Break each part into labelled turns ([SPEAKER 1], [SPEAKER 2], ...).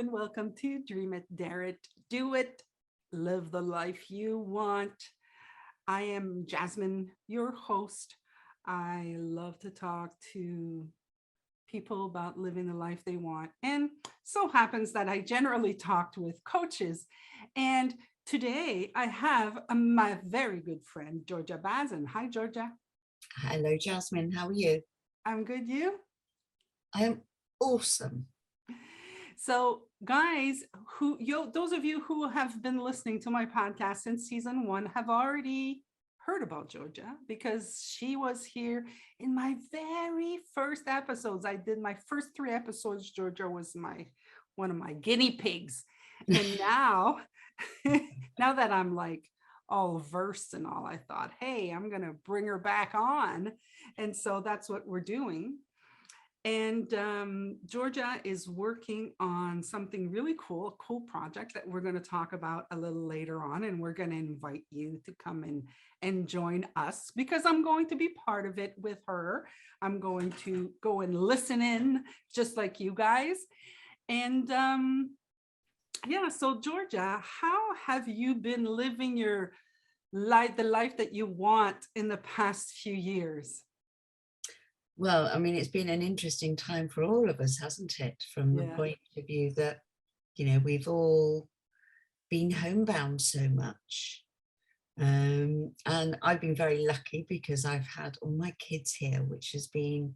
[SPEAKER 1] and welcome to Dream It, Dare It, Do It, Live the Life You Want. I am Jasmine, your host. I love to talk to people about living the life they want. And so happens that I generally talked with coaches. And today I have my very good friend, Georgia Bazin. Hi, Georgia.
[SPEAKER 2] Hello, Jasmine. How are you?
[SPEAKER 1] I'm good. You?
[SPEAKER 2] I am awesome.
[SPEAKER 1] So, guys, those of you who have been listening to my podcast since season 1 have already heard about Georgia because she was here in my very first episodes. I did my first 3 episodes. Georgia was one of my guinea pigs. And now, now that I'm like all versed and all, I thought, hey, I'm going to bring her back on. And so that's what we're doing. And Georgia is working on something really cool, a cool project that we're going to talk about a little later on. And we're going to invite you to come in and join us because I'm going to be part of it with her. I'm going to go and listen in just like you guys. And yeah, so Georgia, how have you been living your life, the life that you want in the past few years?
[SPEAKER 2] Well, I mean, it's been an interesting time for all of us, hasn't it? From the
[SPEAKER 1] Yeah.
[SPEAKER 2] point of view that, we've all been homebound so much. And I've been very lucky because I've had all my kids here, which has been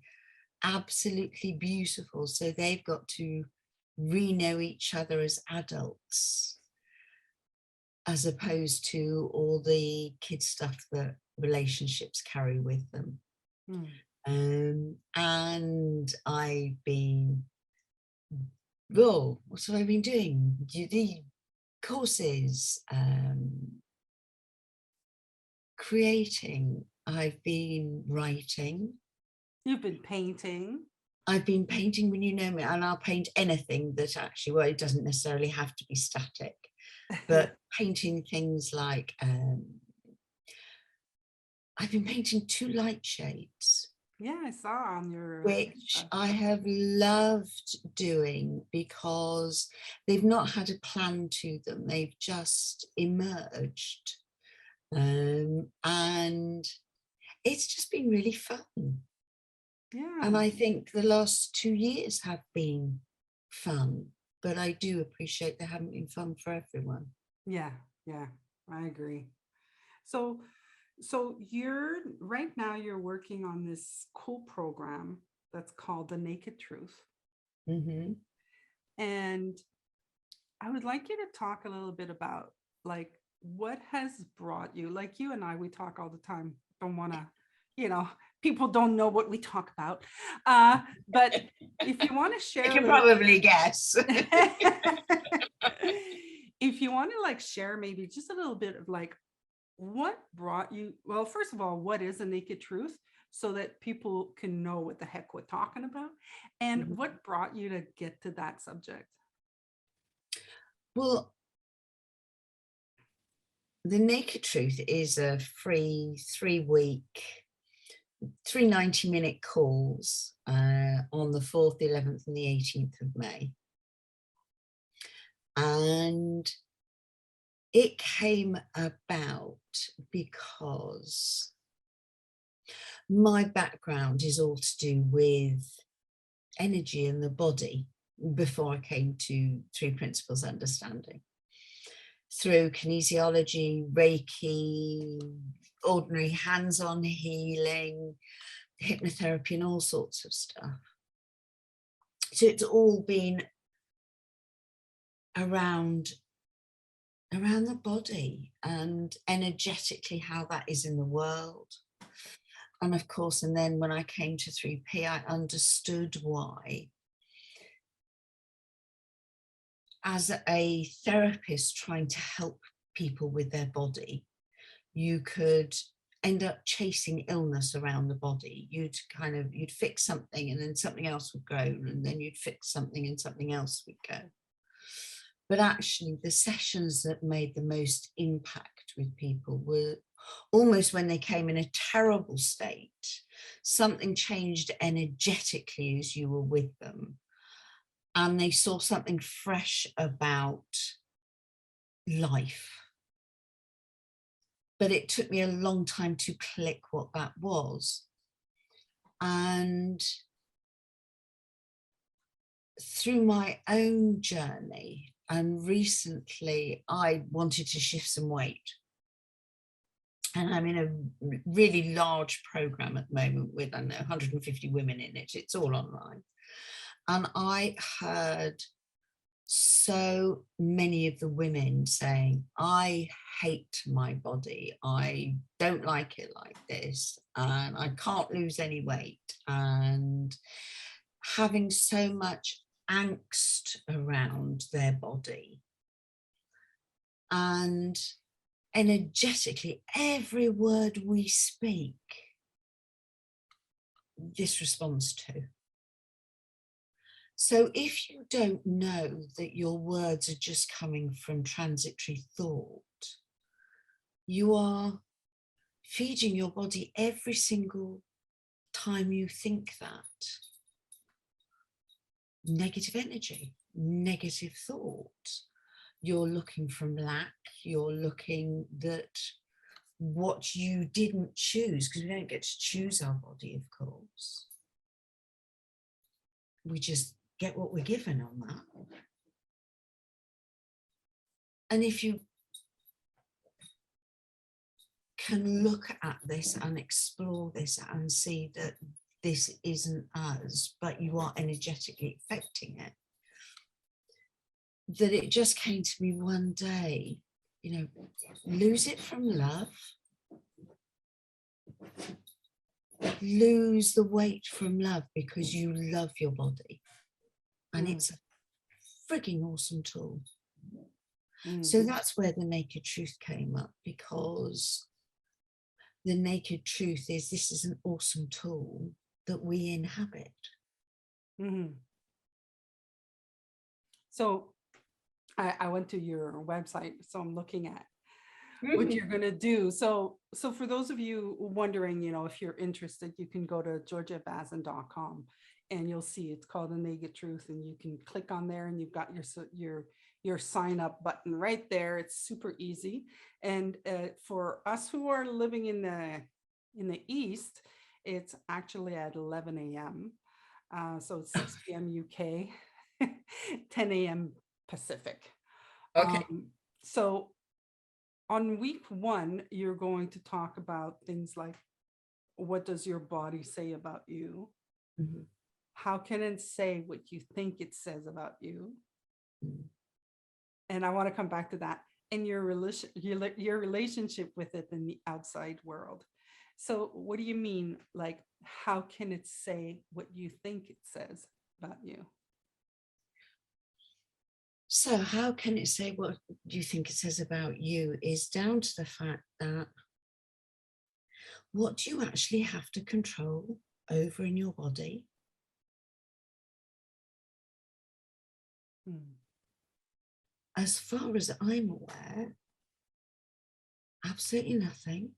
[SPEAKER 2] absolutely beautiful. So they've got to re-know each other as adults, as opposed to all the kid stuff that relationships carry with them. And I've been, what have I been doing? The courses, creating, I've been writing.
[SPEAKER 1] You've been painting.
[SPEAKER 2] I've been painting when you know me, and I'll paint anything that actually, well, it doesn't necessarily have to be static, but painting things like, I've been painting 2 light shades.
[SPEAKER 1] Yeah, I saw on your
[SPEAKER 2] Which I have loved doing because they've not had a plan to them. They've just emerged. And it's just been really fun.
[SPEAKER 1] Yeah.
[SPEAKER 2] And I think the last 2 years have been fun, but I do appreciate they haven't been fun for everyone.
[SPEAKER 1] Yeah, I agree. So you're right now you're working on this cool program that's called The Naked Truth.
[SPEAKER 2] Mm-hmm.
[SPEAKER 1] And I would like you to talk a little bit about like what has brought you, like you and I, we talk all the time, don't want to, people don't know what we talk about. But if you want to share,
[SPEAKER 2] I can probably guess.
[SPEAKER 1] If you want to like share maybe just a little bit of like what brought you, well, first of all, what is a naked truth so that people can know what the heck we're talking about, and
[SPEAKER 2] Mm-hmm.
[SPEAKER 1] what brought you to get to that subject?
[SPEAKER 2] Well, The Naked Truth is a free 3-week, 3 90-minute calls on the 4th, 11th and the 18th of May. And it came about because my background is all to do with energy in the body before I came to 3 Principles Understanding. Through kinesiology, Reiki, ordinary hands-on healing, hypnotherapy and all sorts of stuff. So it's all been around the body and energetically how that is in the world. And of course, and then when I came to 3P, I understood why. As a therapist trying to help people with their body, you could end up chasing illness around the body. You'd fix something and then something else would grow, and then you'd fix something and something else would go. But actually the sessions that made the most impact with people were almost when they came in a terrible state. Something changed energetically as you were with them. and they saw something fresh about life. But it took me a long time to click what that was. And through my own journey, and recently I wanted to shift some weight. And I'm in a really large program at the moment with, I don't know, 150 women in it. It's all online. And I heard so many of the women saying, I hate my body. I don't like it like this. And I can't lose any weight. And having so much angst around their body. And energetically, every word we speak, this responds to. So if you don't know that your words are just coming from transitory thought, you are feeding your body every single time you think that. Negative energy, negative thought. You're looking from lack, you're looking that what you didn't choose, because we don't get to choose our body, of course. We just get what we're given on that. And if you can look at this and explore this and see that this isn't us, but you are energetically affecting it, that it just came to me one day, you know, lose it from love, lose the weight from love because you love your body. And it's a frigging awesome tool. So that's where the naked truth came up, because the naked truth is this is an awesome tool that we inhabit.
[SPEAKER 1] So I went to your website, so I'm looking at what you're going to do. So for those of you wondering, you know, if you're interested, you can go to georgiabazin.com and you'll see it's called The Naked Truth, and you can click on there and you've got your sign up button right there. It's super easy. And for us who are living in the East, it's actually at 11 a.m. So it's 6 p.m. UK, 10 a.m. Pacific.
[SPEAKER 2] Okay.
[SPEAKER 1] So on week 1, you're going to talk about things like, what does your body say about you? How can it say what you think it says about you? And I want to come back to that, and your relationship with it in the outside world. So what do you mean? Like, how can it say what you think it says about you?
[SPEAKER 2] So how can it say what you think it says about you is down to the fact that what do you actually have to control over in your body? As far as I'm aware, absolutely nothing.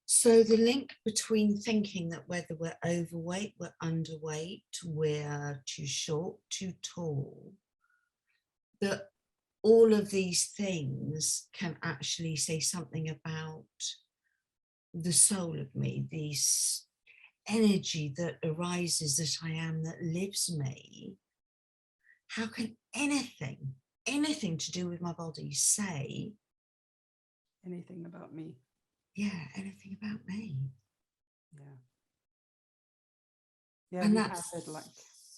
[SPEAKER 2] So the link between thinking that whether we're overweight, we're underweight, we're too short, too tall, that all of these things can actually say something about the soul of me, this energy that arises, that I am, that lives me. How can anything to do with my body say
[SPEAKER 1] anything about me?
[SPEAKER 2] Yeah, anything about me.
[SPEAKER 1] Yeah,
[SPEAKER 2] and
[SPEAKER 1] we
[SPEAKER 2] that's
[SPEAKER 1] have it like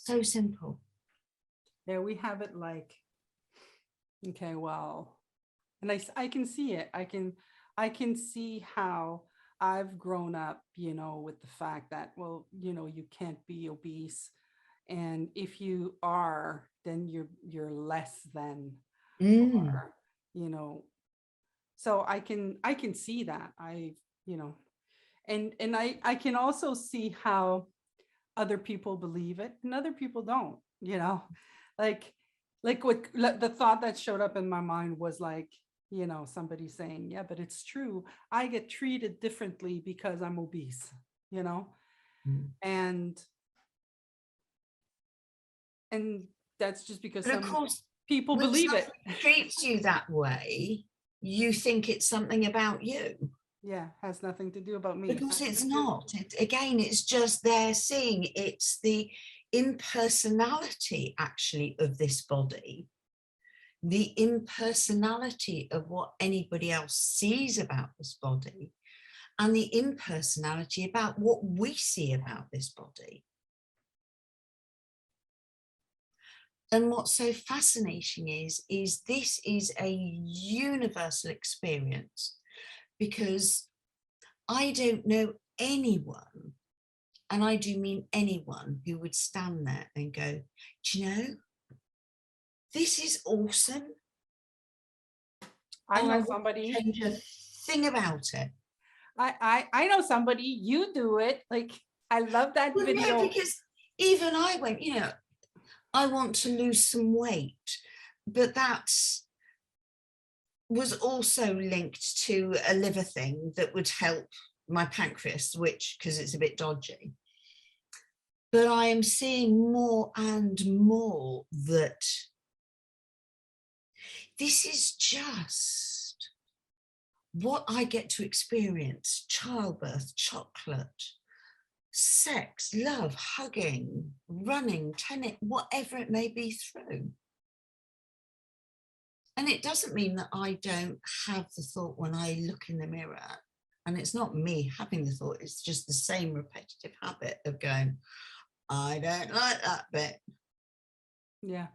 [SPEAKER 2] so simple.
[SPEAKER 1] Yeah, we have it like, okay, well, and I can see it. I can see how I've grown up, you know, with the fact that, well, you know, you can't be obese, and if you are, then you're less than, or, you know. So I can see that. You know, and I can also see how other people believe it and other people don't, you know. like what the thought that showed up in my mind was like, you know, somebody saying, yeah, but it's true, I get treated differently because I'm obese, you know. And And that's just because
[SPEAKER 2] But of
[SPEAKER 1] some
[SPEAKER 2] course,
[SPEAKER 1] people
[SPEAKER 2] when
[SPEAKER 1] believe it.
[SPEAKER 2] somebody treats you that way, you think it's something about you.
[SPEAKER 1] Yeah, has nothing to do about me.
[SPEAKER 2] Because
[SPEAKER 1] Has
[SPEAKER 2] it's
[SPEAKER 1] to do-
[SPEAKER 2] not. Again, it's just they're seeing it's the impersonality actually of this body, the impersonality of what anybody else sees about this body, and the impersonality about what we see about this body. And what's so fascinating is this is a universal experience, because I don't know anyone, and I do mean anyone, who would stand there and go, do you know, this is awesome.
[SPEAKER 1] I
[SPEAKER 2] And I
[SPEAKER 1] know
[SPEAKER 2] wouldn't
[SPEAKER 1] somebody.
[SPEAKER 2] change a thing about it.
[SPEAKER 1] I know somebody. You do it. Like, I love that
[SPEAKER 2] Well, no,
[SPEAKER 1] video.
[SPEAKER 2] because even I went, I want to lose some weight, but that's was also linked to a liver thing that would help my pancreas, which, because it's a bit dodgy. But I am seeing more and more that this is just what I get to experience: childbirth, chocolate, sex, love, hugging, running, tennis, whatever it may be through. And it doesn't mean that I don't have the thought when I look in the mirror, and it's not me having the thought, it's just the same repetitive habit of going, I don't like that bit.
[SPEAKER 1] Yeah.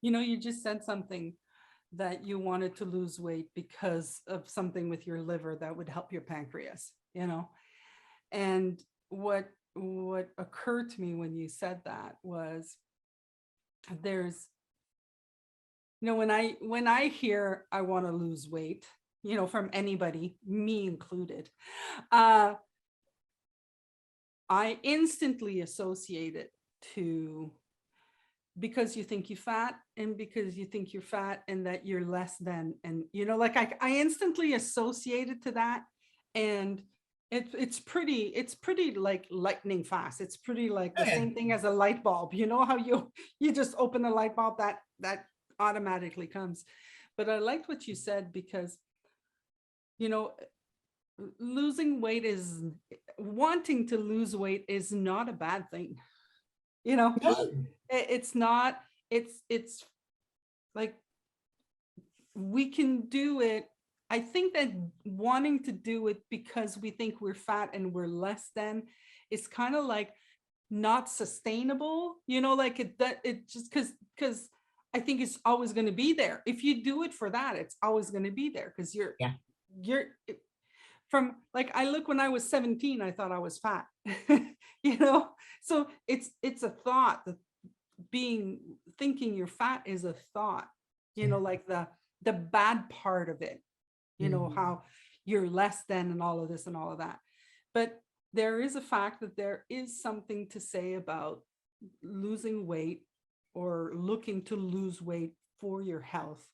[SPEAKER 1] You just said something that you wanted to lose weight because of something with your liver that would help your pancreas, and what occurred to me when you said that was, there's, when I hear I want to lose weight, from anybody, me included, I instantly associate it to, because you think you're fat, and because you think you're fat and that you're less than, and like I instantly associated to that. And it's pretty like lightning fast. It's pretty like the same thing as a light bulb. How you just open the light bulb, that automatically comes. But I liked what you said, because losing weight is, wanting to lose weight is not a bad thing.
[SPEAKER 2] No.
[SPEAKER 1] It's not. It's like, we can do it. I think that wanting to do it because we think we're fat and we're less than, is kind of like not sustainable, like it just, because I think it's always going to be there. If you do it for that, it's always going to be there, because you're from, like, I look, when I was 17, I thought I was fat. So it's a thought that thinking you're fat is a thought, like the bad part of it, how you're less than, and all of this and all of that. But there is a fact that there is something to say about losing weight, or looking to lose weight for your health.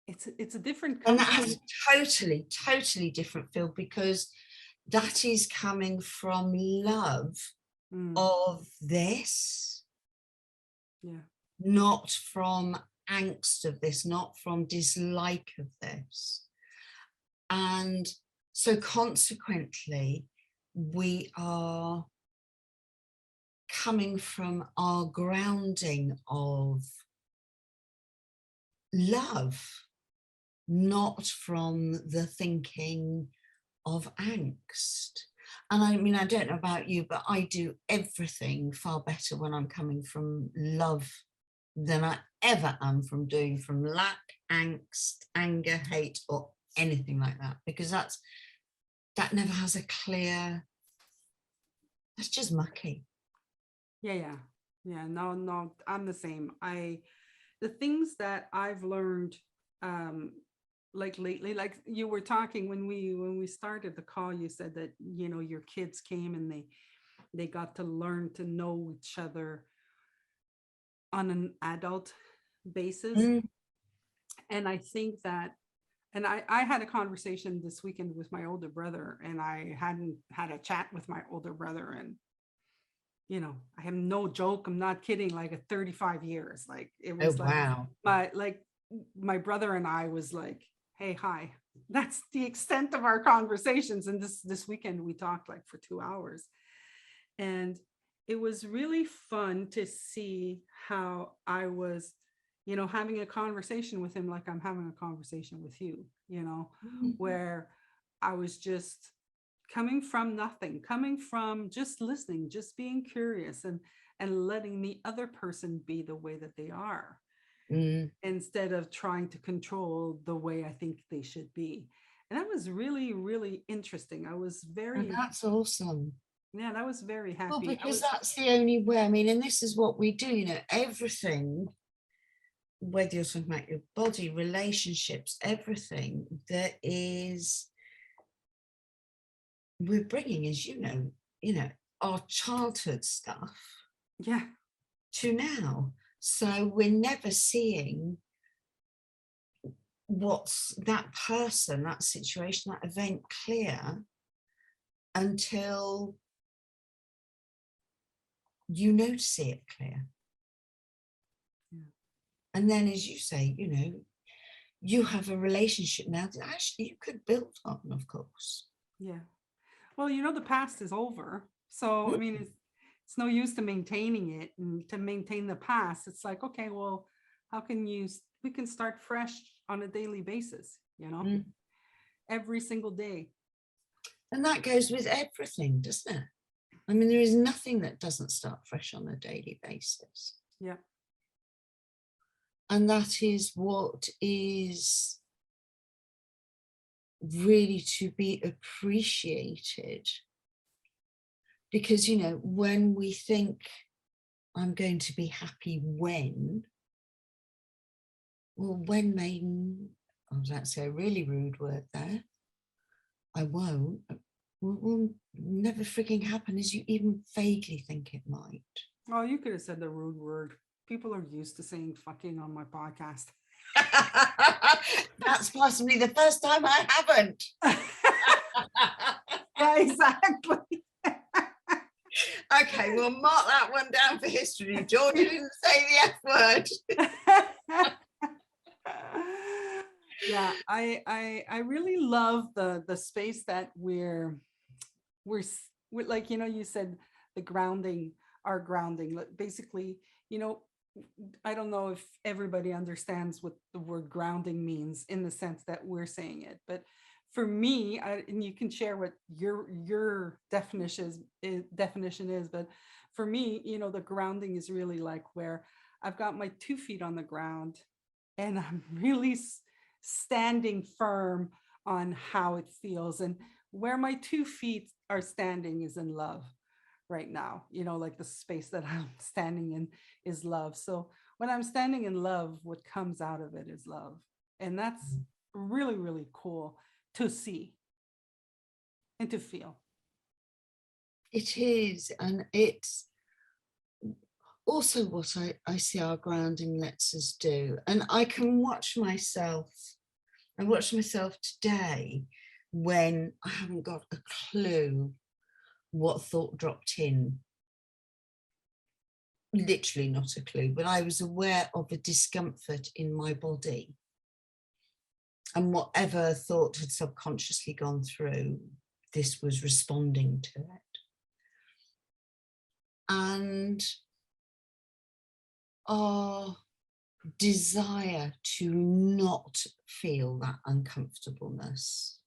[SPEAKER 1] It's a different
[SPEAKER 2] And that
[SPEAKER 1] concept.
[SPEAKER 2] has a totally different feel, because that is coming from love of this, not from angst of this, not from dislike of this. And so consequently, we are coming from our grounding of love, not from the thinking of angst. And I mean, I don't know about you, but I do everything far better when I'm coming from love than I ever am from doing from lack, angst, anger, hate, or anything like that, because that never has a clear, that's just mucky.
[SPEAKER 1] Yeah. No, I'm the same. The things that I've learned, like lately, like you were talking when we started the call, you said that, your kids came and they got to learn to know each other on an adult basis. And I think that, and I had a conversation this weekend with my older brother, and I hadn't had a chat with my older brother you know, I am no joke, I'm not kidding, like a 35 years. Like it
[SPEAKER 2] Oh,
[SPEAKER 1] was like
[SPEAKER 2] wow.
[SPEAKER 1] my brother and I was like, hey, hi. That's the extent of our conversations. And this weekend we talked like for 2 hours. And it was really fun to see how I was, you know, having a conversation with him like I'm having a conversation with you, you know,
[SPEAKER 2] Mhm.
[SPEAKER 1] where I was just coming from nothing, coming from just listening, just being curious and letting the other person be the way that they are
[SPEAKER 2] Mm.
[SPEAKER 1] instead of trying to control the way I think they should be. And that was really, really interesting. I was
[SPEAKER 2] And
[SPEAKER 1] very,
[SPEAKER 2] that's awesome.
[SPEAKER 1] yeah, I was very
[SPEAKER 2] Well,
[SPEAKER 1] happy. I
[SPEAKER 2] because
[SPEAKER 1] was,
[SPEAKER 2] that's the only way. I mean, and this is what we do, you know, everything, whether you're talking about your body, relationships, everything that is, we're bringing, as you know, our childhood stuff
[SPEAKER 1] yeah,
[SPEAKER 2] to now. So we're never seeing what's that person, that situation, that event clear until you know to see it clear.
[SPEAKER 1] yeah,
[SPEAKER 2] And then, as you say, you know, you have a relationship now that actually you could build on, of course.
[SPEAKER 1] yeah. Well, you know, the past is over. So, I
[SPEAKER 2] Mm.
[SPEAKER 1] mean, it's no use to maintaining it and to maintain the past. It's like, okay, well, how can we can start fresh on a daily basis, you know,
[SPEAKER 2] Mm.
[SPEAKER 1] every single day.
[SPEAKER 2] And that goes with everything, doesn't it? I mean, there is nothing that doesn't start fresh on a daily basis.
[SPEAKER 1] Yeah.
[SPEAKER 2] And that is what is really to be appreciated. Because, you know, when we think I'm going to be happy when, well, when may, oh, that's a really rude word there. I won't. Will never freaking happen as you even vaguely think it might.
[SPEAKER 1] Oh, you could have said the rude word. People are used to saying fucking on my podcast.
[SPEAKER 2] That's possibly the first time I haven't.
[SPEAKER 1] Yeah, exactly.
[SPEAKER 2] Okay, we'll mark that one down for history. Georgia didn't say the F word.
[SPEAKER 1] Yeah, I really love the space that we're like, you know, you said the grounding, our grounding, like basically, you know, I don't know if everybody understands what the word grounding means in the sense that we're saying it, but for me, and you can share what your definition is, but for me, you know, the grounding is really like where I've got my 2 feet on the ground and I'm really standing firm on how it feels. And where my 2 feet are standing is in love right now. You know, like the space that I'm standing in is love. So when I'm standing in love, what comes out of it is love. And that's really, really cool to see and to feel.
[SPEAKER 2] It is, and it's also what I see our grounding lets us do. And I can watch myself, I watched myself today when I haven't got a clue what thought dropped in. Literally not a clue, but I was aware of a discomfort in my body. And whatever thought had subconsciously gone through, this was responding to it. And our desire to not feel that uncomfortableness.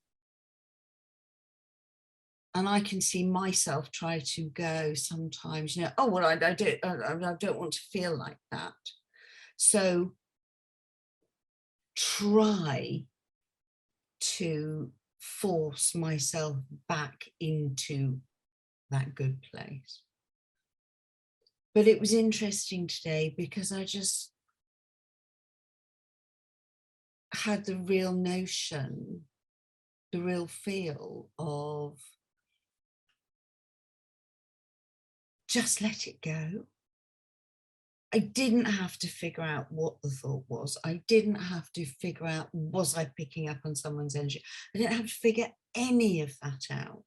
[SPEAKER 2] And I can see myself try to go sometimes, you know, oh, well, I don't want to feel like that. So try to force myself back into that good place. But it was interesting today because I just had the real notion, the real feel of just let it go. I didn't have to figure out what the thought was. I didn't have to figure out, was I picking up on someone's energy? I didn't have to figure any of that out.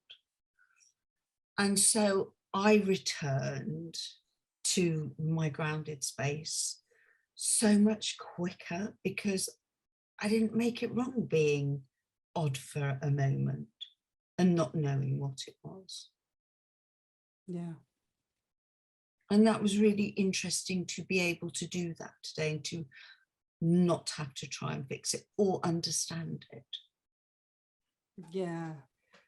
[SPEAKER 2] And so I returned to my grounded space so much quicker because I didn't make it wrong being odd for a moment and not knowing what it was.
[SPEAKER 1] Yeah.
[SPEAKER 2] And that was really interesting to be able to do that today and to not have to try and fix it or understand it.
[SPEAKER 1] Yeah.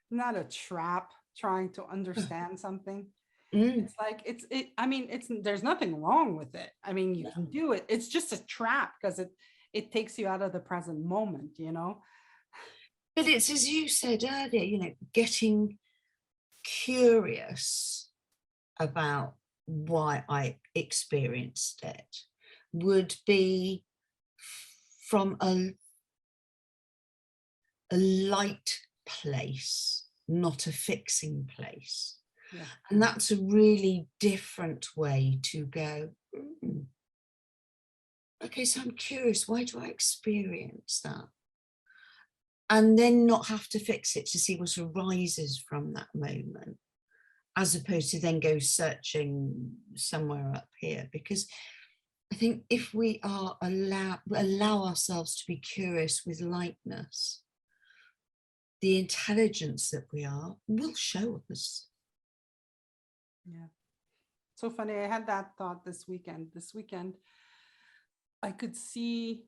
[SPEAKER 1] Not a trap trying to understand something.
[SPEAKER 2] Mm.
[SPEAKER 1] It's like I mean, there's nothing wrong with it. I mean, you can do it. It's just a trap because it takes you out of the present moment, you know?
[SPEAKER 2] But it's, as you said earlier, you know, getting curious about why I experienced it would be from a light place, not a fixing place.
[SPEAKER 1] Yeah.
[SPEAKER 2] And that's a really different way to go, okay, so I'm curious, why do I experience that? And then not have to fix it to see what arises from that moment, as opposed to then go searching somewhere up here. Because I think if we are allow ourselves to be curious with lightness, the intelligence that we are will show us.
[SPEAKER 1] Yeah. So funny. I had that thought this weekend. This weekend, I could see.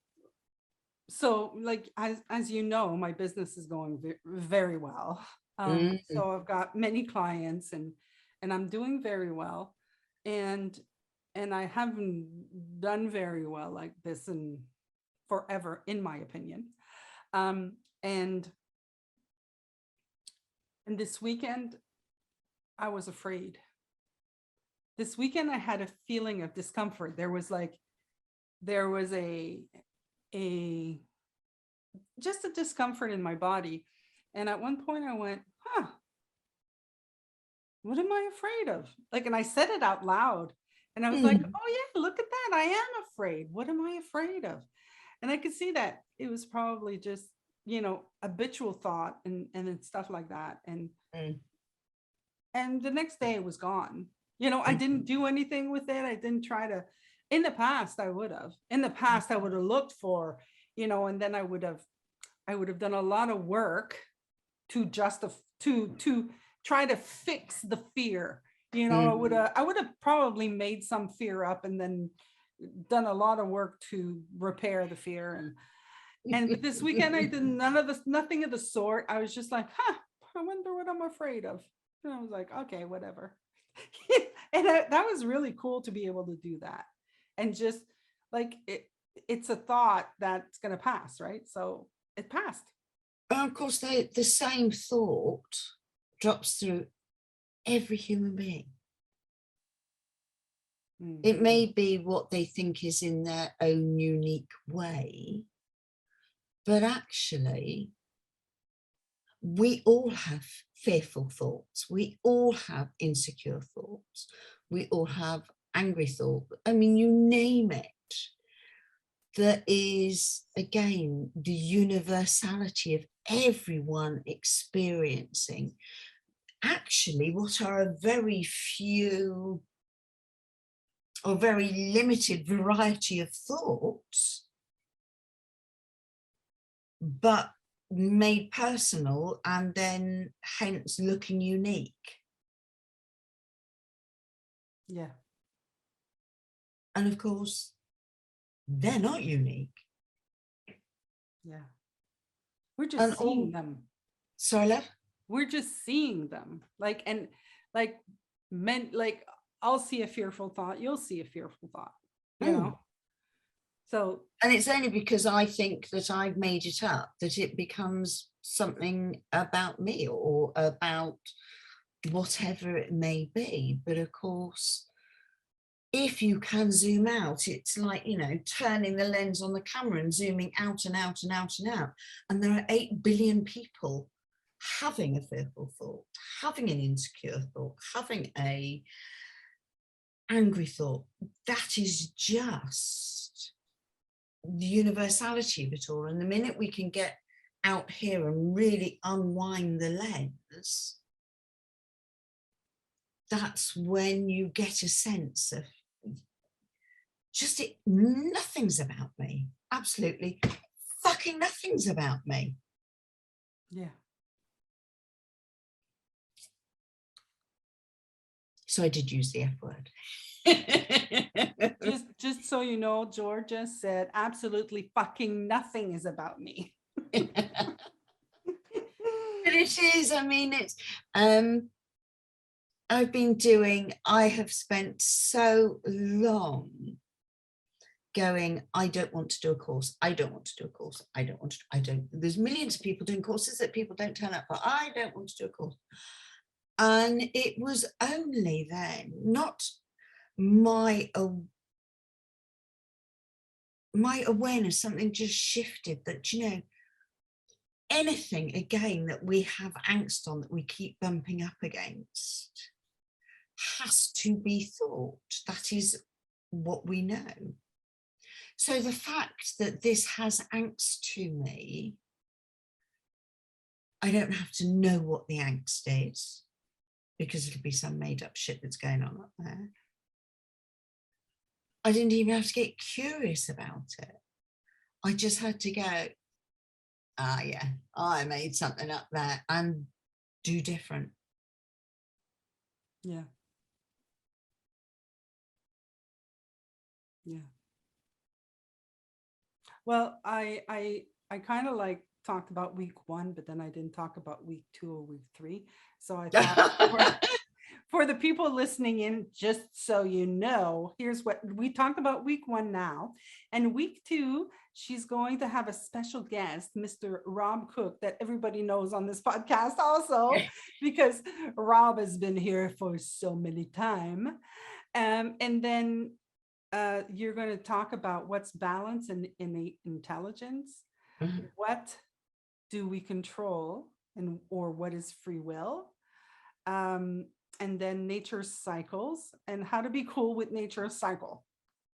[SPEAKER 1] So, like, as you know, my business is going very well. So I've got many clients, and I'm doing very well, and I haven't done very well like this in forever, in my opinion. Um, and this weekend, I was afraid. This weekend, I had a feeling of discomfort. There was just a discomfort in my body. And at one point I went, what am I afraid of? Like, and I said it out loud. And I was like, oh yeah, look at that. I am afraid. What am I afraid of? And I could see that it was probably just, habitual thought and stuff like that. And the next day it was gone. I didn't do anything with it. I didn't try to. In the past, I would have. In the past, I would have looked for, and then I would have done a lot of work to try to fix the fear. I would have probably made some fear up and then done a lot of work to repair the fear. But this weekend I did nothing of the sort. I was just like, I wonder what I'm afraid of. And I was like, okay, whatever. And that was really cool to be able to do that. And just like it's a thought that's going to pass, right? So it passed.
[SPEAKER 2] Of course, the same thought drops through every human being. It may be what they think is in their own unique way, but actually, we all have fearful thoughts. We all have insecure thoughts. We all have angry thoughts. I mean, you name it. There is, again, the universality of everyone experiencing actually what are a very few or very limited variety of thoughts, but made personal and then hence looking unique.
[SPEAKER 1] Yeah.
[SPEAKER 2] And of course, they're not unique.
[SPEAKER 1] Yeah. We're just seeing them.
[SPEAKER 2] Sorry, love?
[SPEAKER 1] We're just seeing them. Like I'll see a fearful thought, you'll see a fearful thought, So,
[SPEAKER 2] and it's only because I think that I've made it up that it becomes something about me or about whatever it may be. But of course, if you can zoom out, it's like, turning the lens on the camera and zooming out and out and out and out. And there are 8 billion people having a fearful thought, having an insecure thought, having a angry thought. That is just the universality of it all. And the minute we can get out here and really unwind the lens, that's when you get a sense of just nothing's about me. Absolutely fucking nothing's about me.
[SPEAKER 1] Yeah.
[SPEAKER 2] So I did use the F word.
[SPEAKER 1] Just so you know, Georgia said absolutely fucking nothing is about me.
[SPEAKER 2] But it is, I mean, it's I have spent so long going, I don't want to do a course, I don't want to do a course, there's millions of people doing courses that people don't turn up for, I don't want to do a course. And it was only then, not my awareness, something just shifted, that, you know, anything again that we have angst on, that we keep bumping up against, has to be thought. That is what we know. So the fact that this has angst to me, I don't have to know what the angst is, because it'll be some made up shit that's going on up there. I didn't even have to get curious about it. I just had to go, yeah, I made something up there, and do different.
[SPEAKER 1] Yeah. Yeah. Well, I kind of like talked about week 1, but then I didn't talk about week 2 or week 3. So I thought for the people listening in, just so you know, here's what we talked about week 1 now. And week 2, she's going to have a special guest, Mr. Rob Cook, that everybody knows on this podcast also, because Rob has been here for so many times. And then you're going to talk about what's balance and innate intelligence.
[SPEAKER 2] Mhm.
[SPEAKER 1] What do we control, and or what is free will? And then nature's cycles, and how to be cool with nature's cycle.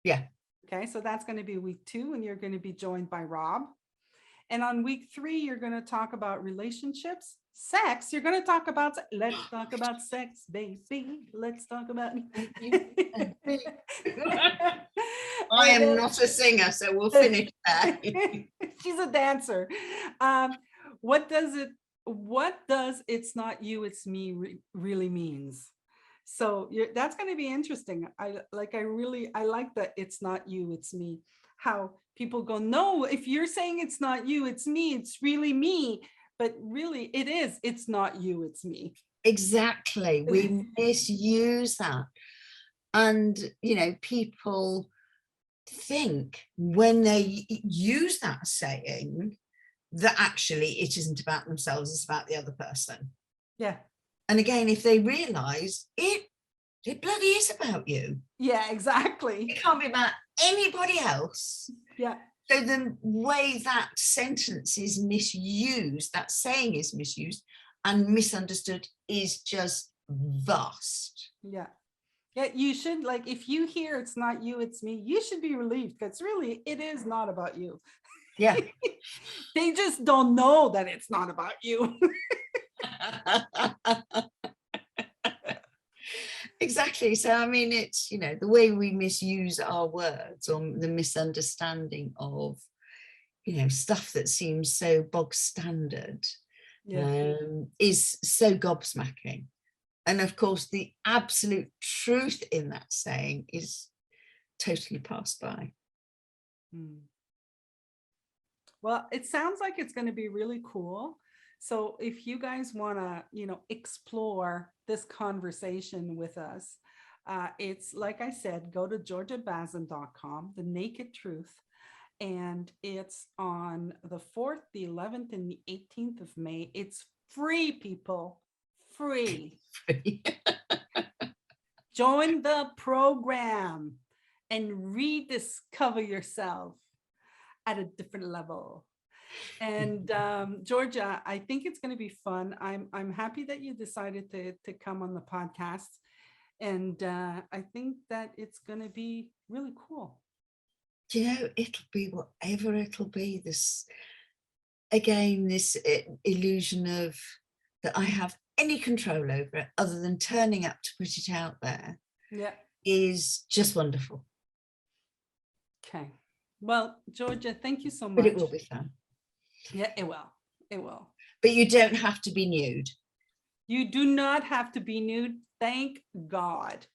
[SPEAKER 2] Yeah.
[SPEAKER 1] Okay, so that's going to be week 2, and you're going to be joined by Rob. And on week 3, you're going to talk about relationships, sex. You're going to talk about, let's talk about sex, baby. Let's talk about.
[SPEAKER 2] I am not a singer, so we'll finish there.
[SPEAKER 1] She's a dancer. What does it's not you, it's me really means? So that's going to be interesting. I like that it's not you, it's me. How people go, no, if you're saying it's not you, it's me, it's really me. But really it is, it's not you, it's me.
[SPEAKER 2] Exactly. We misuse that. And, you know, people think when they use that saying that actually it isn't about themselves, it's about the other person.
[SPEAKER 1] Yeah.
[SPEAKER 2] And again, if they realize it bloody is about you.
[SPEAKER 1] Yeah, exactly.
[SPEAKER 2] It can't be about anybody else.
[SPEAKER 1] Yeah.
[SPEAKER 2] So the way that sentence is misused, that saying is misused and misunderstood, is just vast.
[SPEAKER 1] Yeah. Yeah, you should, like, if you hear it's not you, it's me, you should be relieved, because really it is not about you.
[SPEAKER 2] Yeah.
[SPEAKER 1] They just don't know that it's not about you.
[SPEAKER 2] Exactly. So, I mean, it's, you know, the way we misuse our words, or the misunderstanding of, you know, stuff that seems so bog standard, is so gobsmacking. And of course, the absolute truth in that saying is totally passed by.
[SPEAKER 1] Well, it sounds like it's going to be really cool. So if you guys want to, you know, explore this conversation with us, it's like I said, go to georgiabazin.com, The Naked Truth. And it's on the 4th, the 11th, and the 18th of May. It's free, people. Free. Join the program and rediscover yourself at a different level. And Georgia, I think it's going to be fun. I'm happy that you decided to come on the podcast, and I think that it's going to be really cool.
[SPEAKER 2] Do you know, it'll be whatever it'll be. This, again, this illusion of that I have any control over it other than turning up to put it out there
[SPEAKER 1] Yeah.
[SPEAKER 2] is just wonderful.
[SPEAKER 1] Okay. Well, Georgia, thank you so much.
[SPEAKER 2] But it will be fun.
[SPEAKER 1] Yeah, it will. It will.
[SPEAKER 2] But you don't have to be nude.
[SPEAKER 1] You do not have to be nude. Thank God.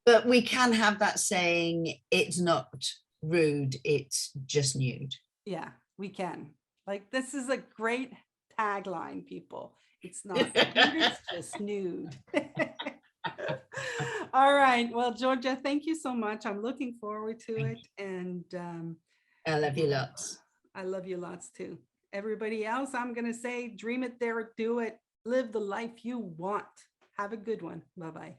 [SPEAKER 2] But we can have that saying, it's not rude, it's just nude.
[SPEAKER 1] Yeah, we can. Like, this is a great tagline, people. It's not nude, it's just nude. All right. Well, Georgia, thank you so much. I'm looking forward to it. And
[SPEAKER 2] I love you lots.
[SPEAKER 1] I love you lots too. Everybody else, I'm going to say, dream it, dare it, do it. Live the life you want. Have a good one. Bye-bye.